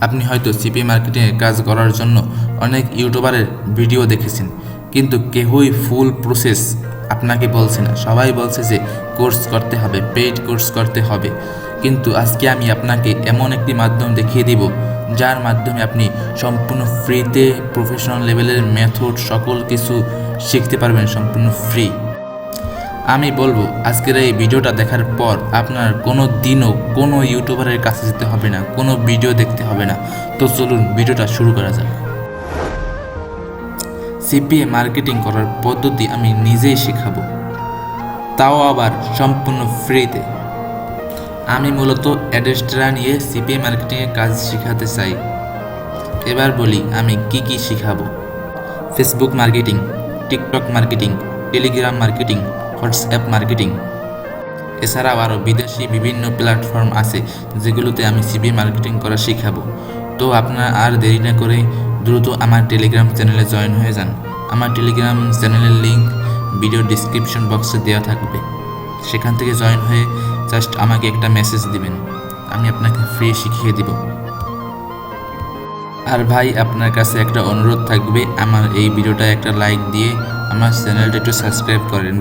আপনি হয়তো সিপিএ মার্কেটিংয়ে কাজ করার জন্য অনেক ইউটিউবারের ভিডিও দেখেছেন, কিন্তু কেউই ফুল প্রসেস আপনাকে বলছে না। সবাই বলছে যে কোর্স করতে হবে, পেইড কোর্স করতে হবে। কিন্তু আজকে আমি আপনাকে এমন একটি মাধ্যম দেখিয়ে দিব যার মাধ্যমে আপনি সম্পূর্ণ ফ্রিতে প্রফেশনাল লেভেলের মেথড সকল কিছু শিখতে পারবেন সম্পূর্ণ ফ্রি। আমি বলবো আজকের এই ভিডিওটা দেখার পর আপনার কোনো দিনও কোনো ইউটিউবারের কাছে যেতে হবে না, কোনো ভিডিও দেখতে হবে না। তো চলুন ভিডিওটা শুরু করা যাক। সিপিএ মার্কেটিং করার পদ্ধতি আমি নিজেই শেখাবো, তাও আবার সম্পূর্ণ ফ্রিতে। আমি মূলত অ্যাডস্ট্রা নিয়ে সিপিএ মার্কেটিংয়ে কাজ শেখাতে চাই। এবার বলি আমি কি কি শেখাবো। Facebook marketing, TikTok marketing, Telegram marketing, WhatsApp marketing. এছাড়াও আরও বিদেশি বিভিন্ন প্ল্যাটফর্ম আছে যেগুলোতে আমি সিপিএ মার্কেটিং করা শেখাবো। তো আপনারা আর দেরি না করে দ্রুত আমার টেলিগ্রাম চ্যানেলে জয়েন হয়ে যান। আমার টেলিগ্রাম চ্যানেলের লিঙ্ক ভিডিও ডিসক্রিপশন বক্সে দেওয়া থাকবে। সেখান থেকে জয়েন হয়ে জাস্ট আমাকে একটা মেসেজ দিবেন, আমি আপনাকে ফ্রি শিখিয়ে দিব। আর ভাই, আপনার কাছে একটা অনুরোধ থাকবে, আমার এই ভিডিওটা একটা লাইক দিয়ে আমার চ্যানেলটা একটু সাবস্ক্রাইব করেন।